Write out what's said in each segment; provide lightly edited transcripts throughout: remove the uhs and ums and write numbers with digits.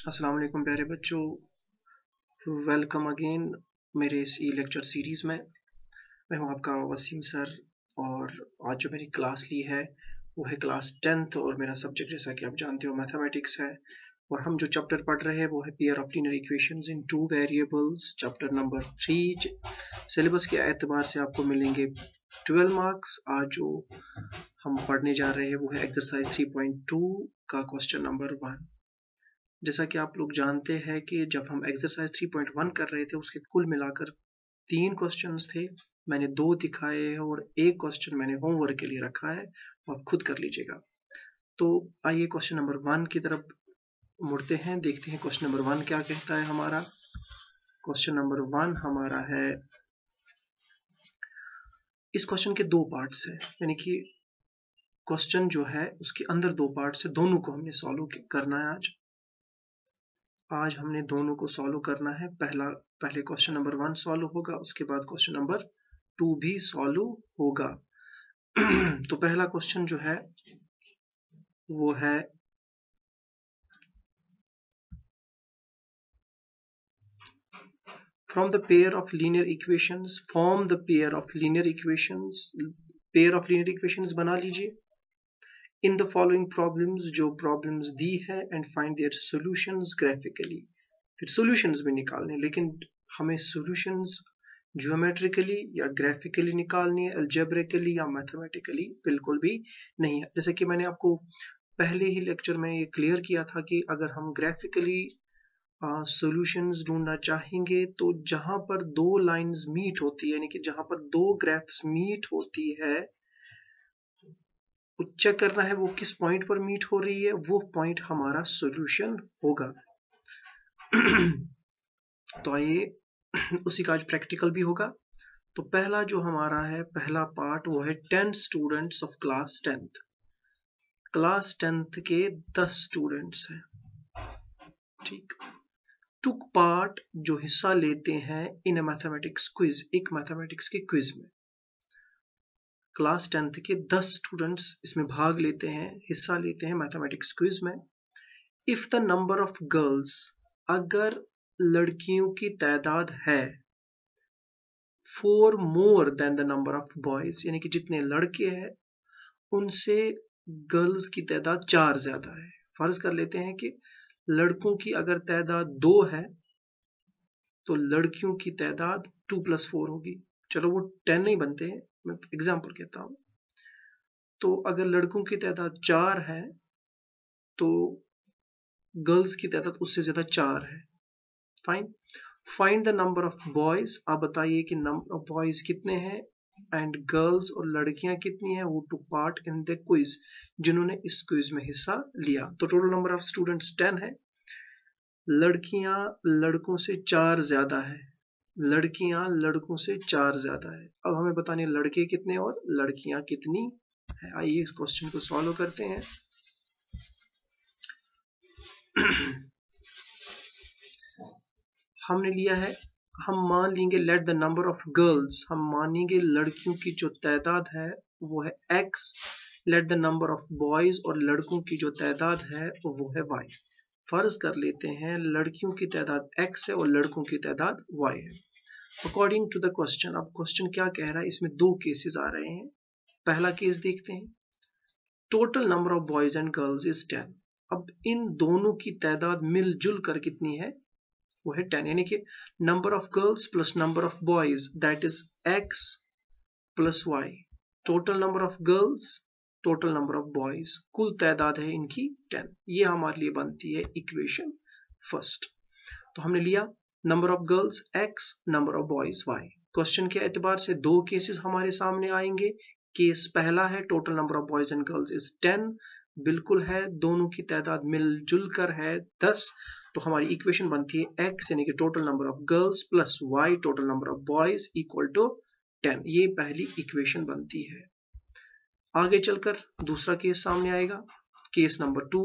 अस्सलाम वालेकुम प्यारे बच्चों, वेलकम अगेन मेरे इस ई लेक्चर सीरीज़ में। मैं हूं आपका वसीम सर और आज जो मेरी क्लास ली है वो है क्लास 10th और मेरा सब्जेक्ट जैसा कि आप जानते हो मैथमेटिक्स है। और हम जो चैप्टर पढ़ रहे हैं वो है pair of linear equations in two variables, chapter number 3। Syllabus के एतबार से आपको मिलेंगे 12 मार्क्स। आज जो हम पढ़ने जा रहे हैं वो है एक्सरसाइज 3.2 का क्वेश्चन नंबर 1। जैसा कि आप लोग जानते हैं कि जब हम एक्सरसाइज 3.1 कर रहे थे उसके कुल मिलाकर 3 क्वेश्चंस थे। मैंने 2 दिखाए हैं और एक क्वेश्चन मैंने होमवर्क के लिए रखा है, आप खुद कर लीजिएगा। तो आइए क्वेश्चन नंबर 1 की तरफ मुड़ते हैं, देखते हैं क्वेश्चन नंबर 1 क्या कहता है हमारा। क्वेश्चन नंबर 1 हमारा है, इस क्वेश्चन के 2 पार्ट्स हैं, यानी कि क्वेश्चन जो है उसके अंदर 2 पार्ट्स है, दोनों को हमने सॉल्व करना है। आज हमने दोनों को सॉल्व करना है। पहले क्वेश्चन नंबर 1 सॉल्व होगा, उसके बाद क्वेश्चन नंबर 2 भी सॉल्व होगा। तो पहला क्वेश्चन जो है वो है from the pair of linear equations, form the pair of linear equations बना लीजिए in the following problems, जो प्रॉब्लम्स दी है, and find their solutions graphically। फिर सॉल्यूशंस भी निकालने, लेकिन हमें सॉल्यूशंस ज्योमेट्रिकली या ग्राफिकली निकालनी है, अलजेब्रिकली या मैथमेटिकली बिल्कुल भी नहीं है। जैसे कि मैंने आपको पहले ही लेक्चर में ये क्लियर किया था कि अगर हम ग्राफिकली सॉल्यूशंस ढूंढना चाहेंगे तो जहां पर दो लाइंस मीट होती है, यानी कि जहां पर दो ग्राफ्स मीट होती है, चेक करना है वो किस पॉइंट पर मीट हो रही है, वो पॉइंट हमारा सॉल्यूशन होगा। तो आइए उसी का आज प्रैक्टिकल भी होगा। तो पहला जो हमारा है, पहला पार्ट वो है 10 students of class 10th। Class 10th के 10 स्टूडेंट्स हैं, ठीक। टुक पार्ट जो हिस्सा लेते हैं इन अ मैथमेटिक्स क्विज, एक मैथमेटिक्स के क्विज में। क्लास 10th के 10 स्टूडेंट्स इसमें भाग लेते हैं, हिस्सा लेते हैं मैथमेटिक्स क्विज में। If the number of girls, अगर लड़कियों की तादाद है 4 more than the number of boys, यानी कि जितने लड़के हैं उनसे गर्ल्स की तादाद 4 ज्यादा है। फर्ज कर लेते हैं कि लड़कों की अगर तादाद 2 है तो लड़कियों की तादाद 2 + 4 होगी। चलो वो 10 नहीं बनते हैं, मैं एग्जाम्पल कहता हूं। तो अगर लड़कों की तादाद 4 है तो गर्ल्स की तादाद उससे ज्यादा 4 है। Fine. Find the number of boys, आप बताइए कि नंबर ऑफ बॉयज कितने हैं एंड गर्ल्स और लड़कियां कितनी है वो two part in the quiz, जिन्होंने इस क्विज में हिस्सा लिया। तो टोटल नंबर ऑफ स्टूडेंट्स 10 है। लड़कियां लड़कों से 4 ज्यादा है, लड़कियां लड़कों से 4 ज्यादा है। अब हमें बताने लड़के कितने और लड़कियां कितनी है। आइए इस क्वेश्चन को सॉल्व करते हैं। हमने लिया है, हम मान लेंगे let the number of girls, हम मानेंगे लड़कियों की जो तादाद है वो है x, let the number of boys, और लड़कों की जो तादाद है वो है y। फर्ज कर लेते हैं लड़कियों की तादाद x है और लड़कों की तादाद y है। अकॉर्डिंग टू द क्वेश्चन, अब क्वेश्चन क्या कह रहा है, इसमें 2 केसेस आ रहे हैं। पहला केस देखते हैं, total number of boys and girls is 10। अब इन दोनों की तादाद मिलजुल कर कितनी है, वो है 10, यानी कि number of girls plus number of boys that is x plus y। Total number of girls, total number of boys, कुल तादाद है इनकी 10। ये हमारे लिए बनती है इक्वेशन फर्स्ट। तो हमने लिया number of girls x, number of boys y। Question के एतबार से 2 केसेस हमारे सामने आएंगे। केस पहला है total number of boys and girls is 10, बिल्कुल है, दोनों की तादाद मिलजुल कर है 10। तो हमारी इक्वेशन बनती है x यानी कि total number of girls plus y total number of boys equal to 10। ये पहली इक्वेशन बनती है। आगे चलकर दूसरा केस सामने आएगा, case number 2।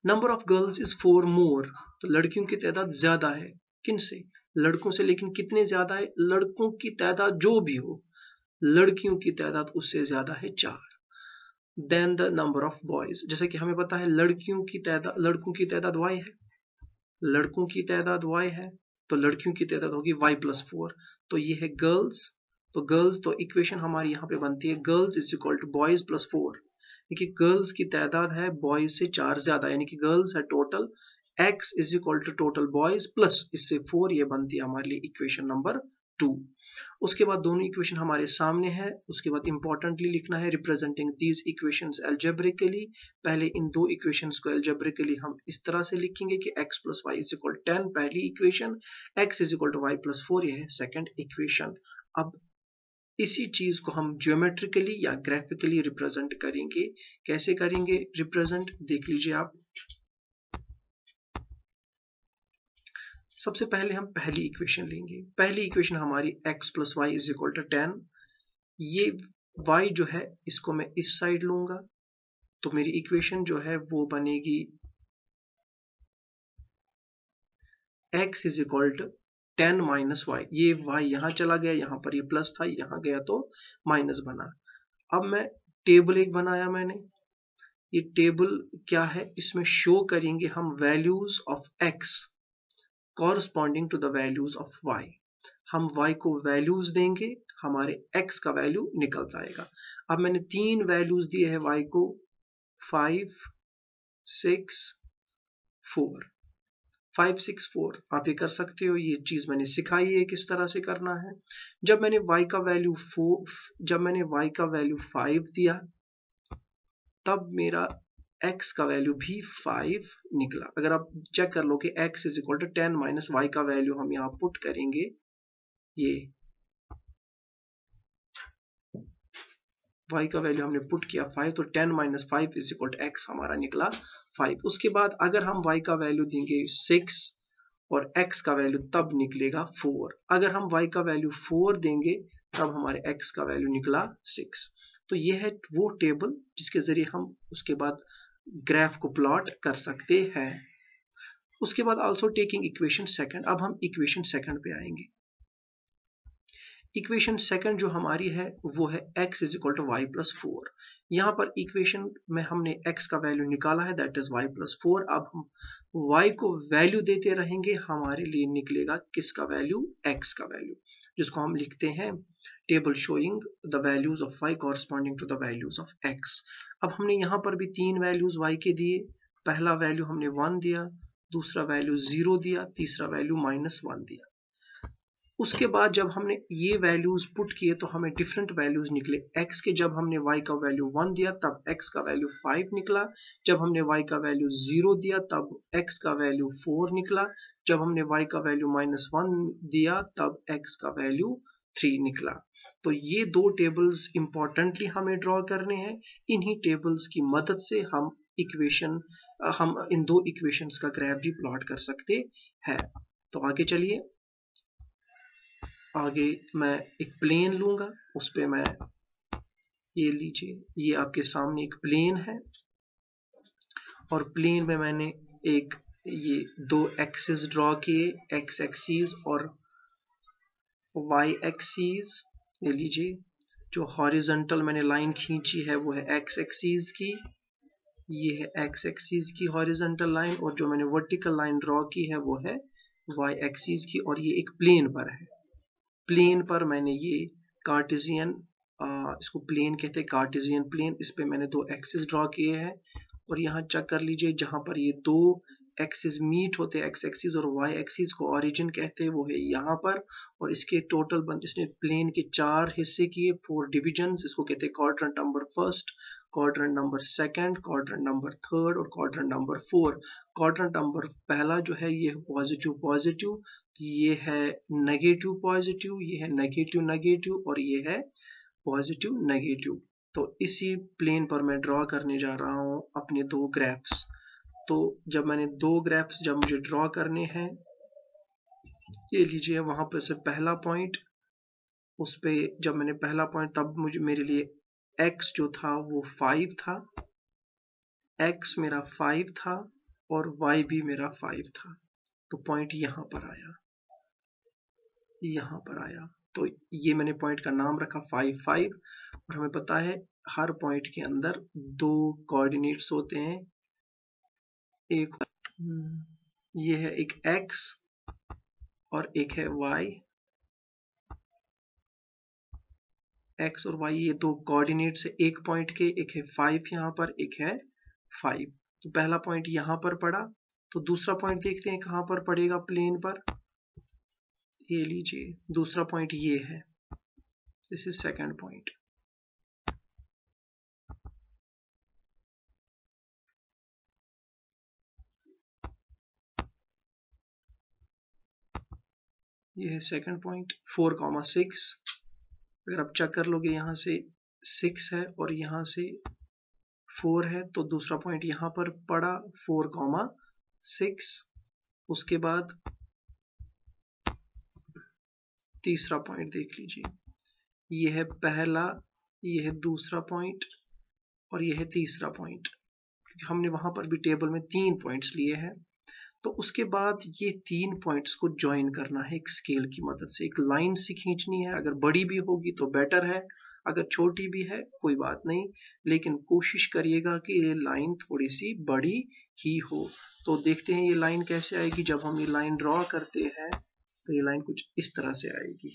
Number of girls is 4 मोर, तो लड़कियों की तादाद ज्यादा है, किन से, लड़कों से, लेकिन कितने ज्यादा है, लड़कों की तादाद जो भी हो, लड़कियों की तादाद उससे ज्यादा है 4। Then the number of boys. जैसे कि हमें पता है लड़कों की तादाद y है, लड़कों की तादाद y है, तो लड़कियों की तादाद होगी y प्लस 4। तो ये है गर्ल्स, तो गर्ल्स, तो इक्वेशन हमारी यहाँ पे बनती है girls is equal to boys plus 4। देखिए गर्ल्स की तादाद है बॉयज से 4 ज्यादा, यानी कि गर्ल्स है total, x is equal to total boys plus इससे 4, ये बनती है हमारे लिए इक्वेशन नंबर 2। उसके बाद दोनों इक्वेशन हमारे सामने है। उसके बाद इंपॉर्टेंटली लिखना है रिप्रेजेंटिंग दीज इक्वेशंस एल्जेब्रिकली। पहले इन दो इक्वेशंस को एल्जेब्रिकली हम इस तरह से लिखेंगे कि x plus y is equal 10 पहली equation, x is equal to y plus 4 यह है सेकेंड इक्वेशन। अब इसी चीज को हम ज्योमेट्रिकली या ग्राफिकली रिप्रेजेंट करेंगे। कैसे करेंगे रिप्रेजेंट, देख लीजिए आप। सबसे पहले हम पहली इक्वेशन लेंगे। पहली इक्वेशन हमारी x plus y is equal to 10। ये y जो है इसको मैं इस साइड लूंगा, तो मेरी इक्वेशन जो है वो बनेगी x is equal to 10 minus y. ये y यहां चला गया, यहां पर ये प्लस था, यहां गया तो माइनस बना। अब मैं टेबल एक बनाया मैंने। ये टेबल क्या है, इसमें शो करेंगे हम values of x corresponding to the values of y। हम y को वैल्यूज देंगे, हमारे x का वैल्यू निकल जाएगा। अब मैंने 3 वैल्यूज दिए हैं y को, 5 6 4। 5 6 4 आप ये कर सकते हो, ये चीज मैंने सिखाई है किस तरह से करना है। जब मैंने y का वैल्यू 5 दिया, तब मेरा x का वैल्यू भी 5 निकला। अगर आप चेक कर लो कि x is equal to 10 minus y का वैल्यू हम यहाँ पुट करेंगे, ये y का वैल्यू हमने पुट किया 5, तो 10 minus 5 is equal to x हमारा निकला 5। उसके बाद अगर हम y का वैल्यू देंगे 6 और x का वैल्यू तब निकलेगा 4। अगर हम y का वैल्यू 4 देंगे तब हमारे x का वैल्यू निकला 6। तो यह है वो टेबल जिसके जरिए हम उसके बाद ग्राफ को प्लॉट कर सकते हैं। उसके बाद आल्सो टेकिंग इक्वेशन सेकंड। अब हम इक्वेशन सेकंड पे आएंगे। इक्वेशन सेकंड जो हमारी है वो है x is equal to y plus 4। यहाँ पर इक्वेशन में हमने x का वैल्यू निकाला है, दैट इज y प्लस 4। अब हम y को वैल्यू देते रहेंगे, हमारे लिए निकलेगा किसका वैल्यू, x का वैल्यू, जिसको हम लिखते हैं table showing the values of y corresponding to the values of x। अब हमने यहाँ पर भी 3 वैल्यूज y के दिए। पहला वैल्यू हमने 1 दिया, दूसरा वैल्यू 0 दिया, तीसरा वैल्यू -1 दिया। उसके बाद जब हमने ये वैल्यूज पुट किए तो हमें डिफरेंट वैल्यूज निकले x के। जब हमने y का वैल्यू 1 दिया तब x का वैल्यू 5 निकला। जब हमने y का वैल्यू 0 दिया तब x का वैल्यू 4 निकला। जब हमने y का वैल्यू -1 दिया तब x का वैल्यू 3 निकला। तो ये दो टेबल्स इंपॉर्टेंटली हमें ड्रॉ करने हैं। इन्हीं टेबल्स की मदद से हम इन दो इक्वेशंस का ग्राफ भी प्लॉट कर सकते हैं। तो आगे चलिए, आगे मैं एक प्लेन लूंगा, उस पे मैं, ये लीजिए, ये आपके सामने एक प्लेन है और प्लेन में मैंने एक ये दो एक्सिस ड्रॉ किए, x एक्सिस और y एक्सिस। ये लीजिए, जो हॉरिजॉन्टल मैंने लाइन खींची है वो है x एक्सिस की, ये है x एक्सिस की हॉरिजॉन्टल लाइन, और जो मैंने वर्टिकल लाइन ड्रॉ की है वो है y एक्सिस की, और ये एक प्लेन पर है। प्लेन पर मैंने ये कार्टेशियन, इसको प्लेन कहते हैं, कार्टेशियन प्लेन, इस पे मैंने दो एक्सिस ड्रॉ किए हैं। और यहाँ चेक कर लीजिए, जहां पर ये दो एक्सिस मीट होते हैं, एक्स एक्सिस और वाई एक्सिस को ओरिजिन कहते हैं, वो है यहाँ पर। और इसके टोटल इसने प्लेन के 4 हिस्से किए, 4 डिविजन्स। इसको कहते हैं quadrant number first, quadrant number second, quadrant number third और क्वाड्रेंट नंबर 4। क्वाड्रेंट नंबर पहला जो है ये पॉजिटिव पॉजिटिव, ये है नेगेटिव पॉजिटिव, ये है नेगेटिव नेगेटिव और ये है पॉजिटिव नेगेटिव। तो इसी प्लेन पर मैं ड्रॉ करने जा रहा हूँ अपने दो ग्राफ्स। तो जब मैंने दो ग्राफ्स जब मुझे ड्रॉ करने हैं, ये लीजिए, वहां पर से पहला पॉइंट, उस पे जब मैंने पहला पॉइंट, तब मुझे मेरे लिए x जो था वो 5 था, x मेरा 5 था और y भी मेरा 5 था। तो पॉइंट यहाँ पर आया, यहाँ पर आया। तो ये मैंने पॉइंट का नाम रखा 5 5। और हमें पता है हर पॉइंट के अंदर दो कोऑर्डिनेट्स होते हैं, एक ये है एक x और एक है y। x और y ये दो कोऑर्डिनेट्स है एक पॉइंट के, एक है 5 यहाँ पर, एक है 5। तो पहला पॉइंट यहाँ पर पड़ा, तो दूसरा पॉइंट देखते हैं कहाँ पर पड़ेगा प्लेन पर। ये लीजिए दूसरा पॉइंट ये है, दिस इज सेकंड पॉइंट। ये है सेकंड पॉइंट 4,6। अगर आप चेक कर लोगे यहाँ से 6 है और यहाँ से 4 है, तो दूसरा पॉइंट यहाँ पर पड़ा 4,6। उसके बाद तीसरा पॉइंट देख लीजिए, ये है पहला, ये है दूसरा पॉइंट और ये है तीसरा पॉइंट। हमने वहां पर भी टेबल में 3 पॉइंट्स लिए हैं। तो उसके बाद ये 3 पॉइंट्स को ज्वाइन करना है एक स्केल की मदद से, एक लाइन से खींचनी है। अगर बड़ी भी होगी तो बेटर है, अगर छोटी भी है कोई बात नहीं, लेकिन कोशिश करिएगा कि ये लाइन थोड़ी सी बड़ी ही हो। तो देखते हैं ये लाइन कैसे आएगी। जब हम ये लाइन ड्रॉ करते हैं तो ये लाइन कुछ इस तरह से आएगी।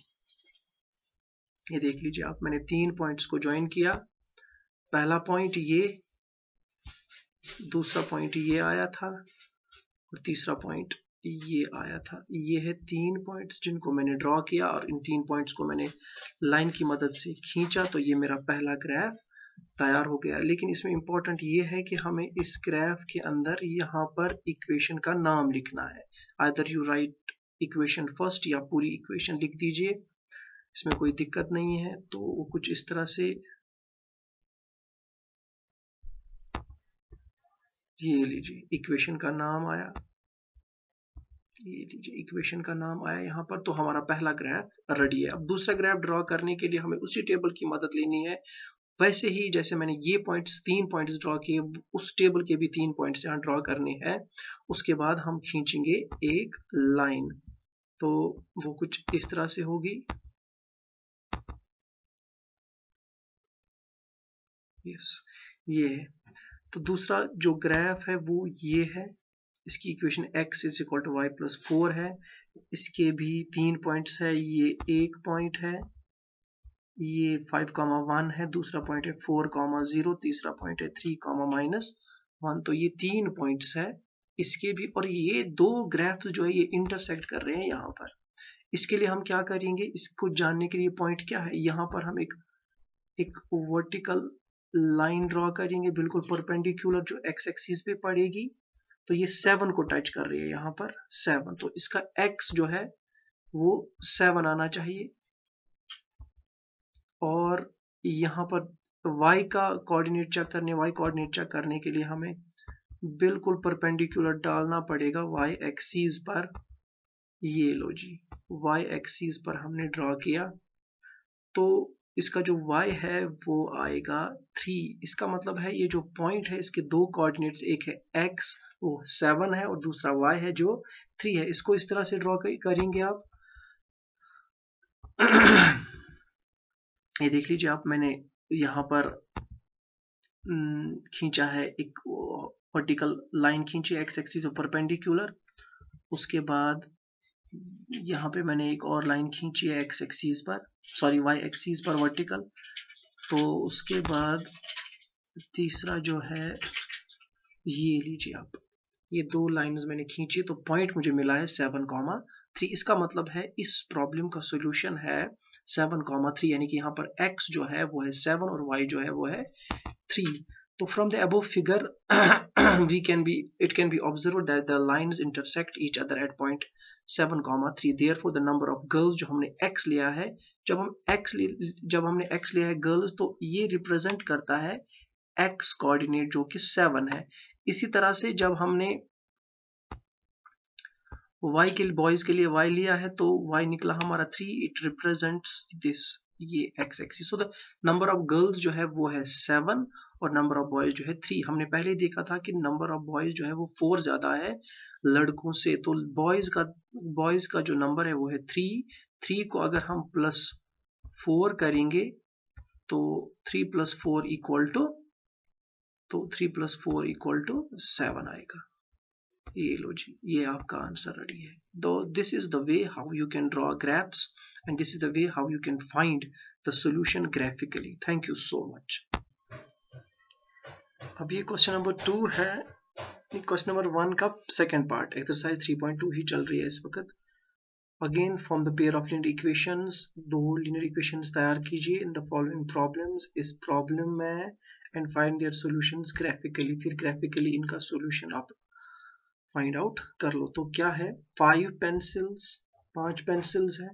ये देख लीजिए आप, मैंने 3 पॉइंट्स को ज्वाइन किया। पहला पॉइंट ये, दूसरा पॉइंट ये आया था और तीसरा पॉइंट ये आया था। ये है 3 पॉइंट्स जिनको मैंने ड्रॉ किया और इन 3 पॉइंट्स को मैंने लाइन की मदद से खींचा, तो ये मेरा पहला ग्राफ तैयार हो गया। लेकिन इसमें इंपॉर्टेंट ये है कि हमें इस ग्राफ के अंदर यहाँ पर इक्वेशन का नाम लिखना है। Either you right equation first या पूरी इक्वेशन लिख दीजिए, इसमें कोई दिक्कत नहीं है। तो वो कुछ इस तरह से, ये लीजिए इक्वेशन का नाम आया, ये लीजिए इक्वेशन का नाम आया यहाँ पर। तो हमारा पहला ग्राफ रेडी है। अब दूसरा ग्राफ ड्रॉ करने के लिए हमें उसी टेबल की मदद लेनी है। वैसे ही जैसे मैंने ये पॉइंट्स 3 पॉइंट्स ड्रॉ किए, उस टेबल के भी 3 पॉइंट्स यहाँ ड्रॉ करने हैं। उसके बाद हम खींचेंगे एक लाइन, तो वो कुछ इस तरह से होगी। यस, ये है। तो दूसरा जो ग्राफ है वो ये है। इसकी equation x is equal to y plus 4 है। इसके भी 3 पॉइंट्स है, ये एक पॉइंट है, ये 5,1 है, दूसरा पॉइंट है 4,0, तीसरा पॉइंट है 3,-1। तो ये 3 पॉइंट्स है इसके भी, और ये दो ग्राफ्स जो है ये इंटरसेक्ट कर रहे हैं यहाँ पर। इसके लिए हम क्या करेंगे, इसको जानने के लिए पॉइंट क्या है, यहाँ पर हम एक वर्टिकल लाइन ड्रॉ करेंगे बिल्कुल परपेंडिकुलर, जो एक्स एक्सिस पे पड़ेगी। तो ये 7 को टच कर रही है यहाँ पर 7, तो इसका x जो है वो 7 आना चाहिए। और यहाँ पर y का कोऑर्डिनेट चेक करने के लिए हमें बिल्कुल परपेंडिकुलर डालना पड़ेगा y एक्सिस पर। ये लो जी, y एक्सिस पर हमने ड्रॉ किया, तो इसका जो y है वो आएगा 3। इसका मतलब है ये जो पॉइंट है इसके दो कोऑर्डिनेट्स, एक है x वो 7 है और दूसरा y है जो 3 है। इसको इस तरह से ड्रॉ करेंगे आप। ये देख लीजिए आप, मैंने यहाँ पर खींचा है एक वर्टिकल लाइन खींची x एक्सिस तो परपेंडिकुलर। उसके बाद यहाँ पे मैंने एक और लाइन खींची है x एक्सिस पर, सॉरी y एक्सिस पर वर्टिकल। तो उसके बाद तीसरा जो है, ये लीजिए आप, ये दो लाइंस मैंने खींची, तो पॉइंट मुझे मिला है 7,3। इसका मतलब है इस प्रॉब्लम का सॉल्यूशन है 7,3, यानी कि यहाँ पर x जो है वो है 7 और y जो है वो है 3। तो from the above figure it can be observed that the lines intersect each other at point 7,3. Therefore the number of girls जो हमने x लिया है, जब हमने x लिया है गर्ल्स, तो ये रिप्रेजेंट करता है x कोऑर्डिनेट जो कि 7 है। इसी तरह से जब हमने y के बॉयज के लिए y लिया है तो y निकला हमारा 3, इट रिप्रेजेंट्स दिस, ये x axis. So the number of girls जो है वो है 7 और नंबर ऑफ बॉयज जो है 3। हमने पहले ही देखा था कि नंबर ऑफ बॉयज जो है वो 4 ज्यादा है लड़कों से, तो बॉयज का जो नंबर है वो है 3। 3 को अगर हम +4 करेंगे तो 3 + 4 = 7 आएगा। ये लो जी, ये आपका आंसर रेडी है। तो this is the way how you can draw graphs and this is the way how you can find the solution graphically. Thank you so much. अब ये क्वेश्चन नंबर 2 है। क्वेश्चन नंबर 1 का second part, exercise 3.2 ही चल रही है इस वक्त। Again from the pair of linear equations, दो लीनियर इक्वेशंस तैयार कीजिए इन द फॉलोइंग प्रॉब्लम्स, इस प्रॉब्लम में, and find their solutions graphically. फिर ग्राफिकली इनका सॉल्यूशन आप फाइंड आउट कर लो। तो क्या है, 5 पेंसिल्स, 5 पेंसिल्स है,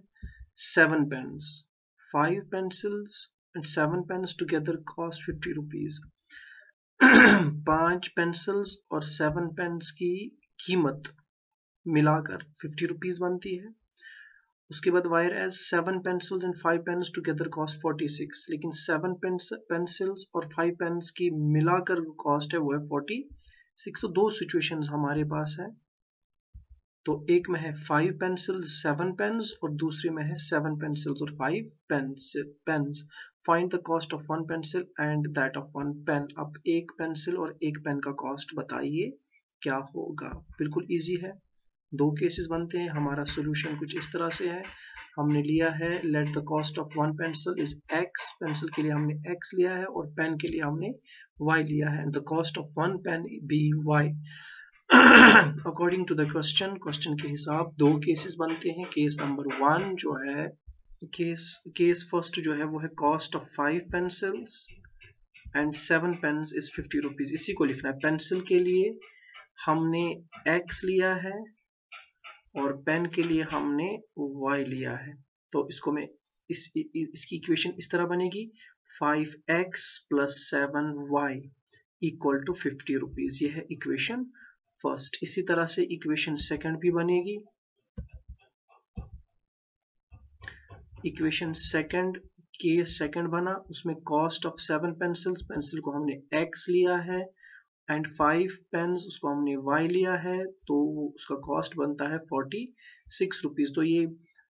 7 pens, 5 pencils and 7 pens together cost 50 rupees. 5 pencils और 7 पेन्स की कीमत मिलाकर 50 रुपीज बनती है। उसके बाद whereas 7 pencils and 5 pens together cost 46, लेकिन 7 पेंसिल्स और 5 पेन्स की मिलाकर कॉस्ट है वो है 46। तो दो सिचुएशंस हमारे पास है। तो एक में है 5 पेंसिल्स 7 पेन्स और दूसरे में है 7 पेंसिल्स और 5 pens. Find the cost of 1 pencil and that of 1 pen. अब एक पेंसिल और एक पेन का कॉस्ट बताइए क्या होगा। बिल्कुल इजी है, दो केसेस बनते हैं। हमारा सॉल्यूशन कुछ इस तरह से है। हमने लिया है let the cost of 1 pencil is x, pencil के लिए हमने x लिया है और पेन के लिए हमने y लिया है, and the cost of 1 pen be y। According to the question के हिसाब दो केसेस बनते हैं। केस नंबर 1 जो है, केस फर्स्ट जो है वो है cost of 5 pencils and 7 pens is 50 rupees. इसी को लिखना है। पेंसिल के लिए हमने x लिया है और पेन के लिए हमने y लिया है। तो इसको मैं इसकी इक्वेशन इस तरह बनेगी, 5x + 7y = 50 रुपीज। ये है इक्वेशन फर्स्ट। इसी तरह से इक्वेशन सेकंड भी बनेगी। इक्वेशन सेकंड, केस सेकंड बना, उसमें कॉस्ट ऑफ 7 पेंसिल्स, पेंसिल को हमने x लिया है, एंड 5 पेन्स उसको हमने y लिया है, तो उसका कॉस्ट बनता है 46 रुपीज। तो ये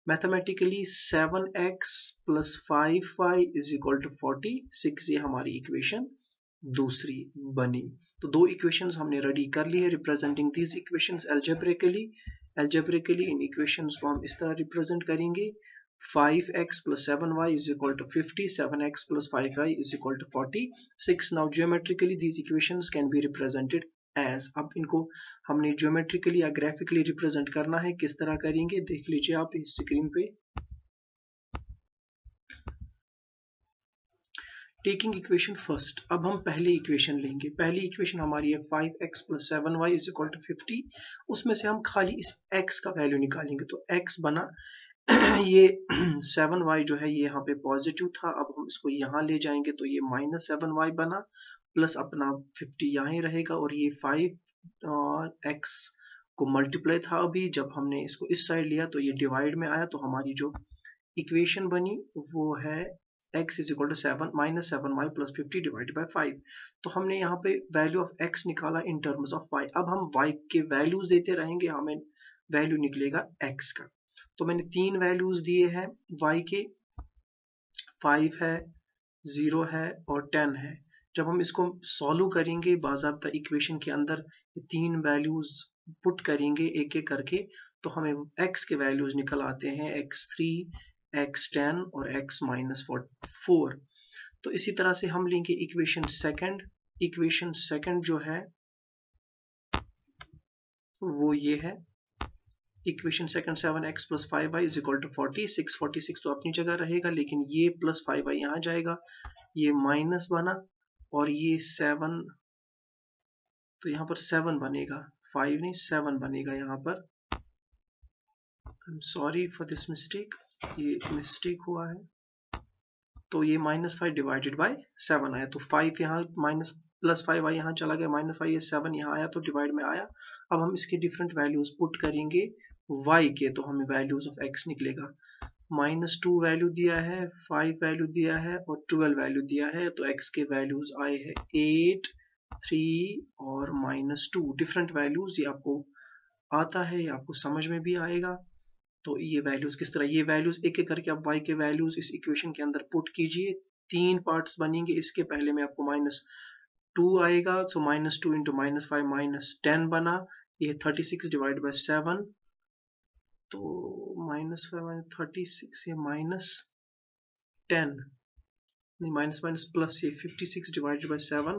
मैथमेटिकली 7x + 5y = 46, ये हमारी इक्वेशन दूसरी बनी। तो दो इक्वेशंस हमने रेडी कर ली है representing these equations algebraically. In equations को हम इस तरह रिप्रेजेंट करेंगे, 5x + 7y = 50, 7x + 5y = 46. Now geometrically these equations can be represented as। अब इनको हमने geometrically या graphically represent करना है। किस तरह करेंगे देख लीजिए आप इस स्क्रीन पे। टेकिंग इक्वेशन फर्स्ट, अब हम पहली इक्वेशन लेंगे। पहली इक्वेशन हमारी है 5x + 7y = 50। उसमें से हम खाली इस x का वैल्यू निकालेंगे। तो x बना ये 7y जो है ये यहाँ पे पॉजिटिव था, अब हम इसको यहाँ ले जाएंगे तो ये -7y बना, प्लस अपना 50 यहाँ ही रहेगा, और ये 5x को मल्टीप्लाई था अभी, जब हमने इसको इस साइड लिया तो ये डिवाइड में आया। तो हमारी जो इक्वेशन बनी वो है x = 7 -7y + 50 / 5। तो हमने यहाँ पे वैल्यू ऑफ x निकाला इन टर्म्स ऑफ y। अब हम y के वैल्यूज देते रहेंगे, हमें वैल्यू निकलेगा x का। तो मैंने 3 वैल्यूज दिए हैं y के, 5 है, 0 है और 10 है। जब हम इसको सॉल्व करेंगे बाज़ाब्ता इक्वेशन के अंदर 3 वैल्यूज पुट करेंगे एक एक करके, तो हमें x के वैल्यूज निकल आते हैं x3, x10 और x -4। तो इसी तरह से हम लेंगे इक्वेशन सेकंड। इक्वेशन सेकंड जो है वो ये है, इक्वेशन सेकंड 7x + 5y = 46। 46 तो अपनी जगह रहेगा, लेकिन ये +5y यहाँ जाएगा, ये माइनस बना, और ये 7, तो यहाँ पर 7 बनेगा, 5 नहीं 7 बनेगा यहाँ पर। I am sorry for this mistake, ये मिस्टेक हुआ है। तो ये -5 / 7 आया, तो 5 यहाँ +5y यहाँ चला गया, -5 ये 7 यहाँ आया, तो डिवाइड में आया। अब हम इसके डिफरेंट वैल्यूज पुट करेंगे y के, तो हमें वैल्यूज ऑफ x निकलेगा। -2 वैल्यू दिया है, 5 वैल्यू दिया है और 12 वैल्यू दिया है। तो x के वैल्यूज आए हैं 8, 3 और -2। डिफरेंट वैल्यूज, ये आपको आता है, ये आपको समझ में भी आएगा। तो ये वैल्यूज किस तरह, ये वैल्यूज एक एक करके आप y के वैल्यूज इस इक्वेशन के अंदर पुट कीजिए। 3 पार्ट्स बनेंगे इसके। पहले में आपको -2 आएगा, सो -2 इंटू -5 -10 बना, ये 36 डिवाइड बाई 7, तो -5 36, ये -10 नहीं, माइनस माइनस प्लस, ये 56 डिवाइडेड बाई 7,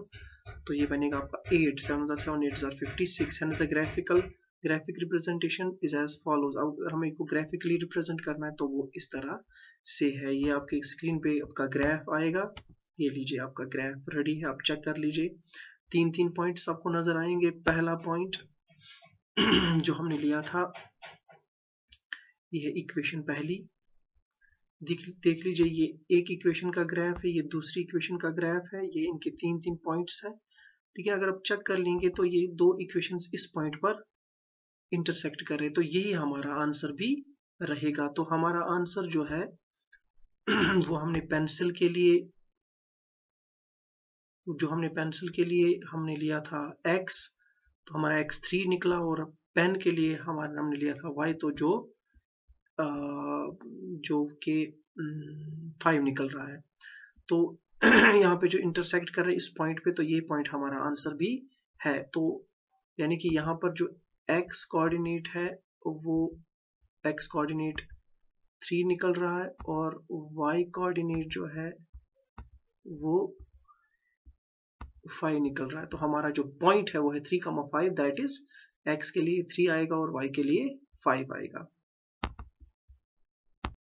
तो ये बनेगा आपका 8, 7 7 8 56। And the graphic representation is as follows. अब हमें को ग्राफिकली रिप्रेजेंट करना है तो वो इस तरह से है। ये आपके स्क्रीन पे आपका ग्राफ आएगा, ये लीजिए आपका ग्राफ रेडी है, आप चेक कर लीजिए। 3 पॉइंट्स आपको नजर आएंगे। पहला पॉइंट जो हमने लिया था, ये है इक्वेशन पहली, देख लीजिए, ये एक इक्वेशन का ग्राफ है, ये दूसरी इक्वेशन का ग्राफ है, ये इनके 3 पॉइंट्स हैं। ठीक है, अगर आप चेक कर लेंगे तो ये दो इक्वेशंस इस पॉइंट पर इंटरसेक्ट कर रहे हैं, तो यही हमारा आंसर भी रहेगा। तो हमारा आंसर जो है वो हमने पेंसिल के लिए हमने लिया था x, तो हमारा x 3 निकला, और पेन के लिए हमने लिया था y, तो जो के 5 निकल रहा है। तो यहाँ पे जो इंटरसेक्ट कर रहे हैं इस पॉइंट पे, तो ये पॉइंट हमारा आंसर भी है। तो यानी कि यहाँ पर जो x कोऑर्डिनेट है वो x कोऑर्डिनेट 3 निकल रहा है, और y कोऑर्डिनेट जो है वो 5 निकल रहा है। तो हमारा जो पॉइंट है वो है 3, 5, दैट इज x के लिए 3 आएगा और y के लिए 5 आएगा।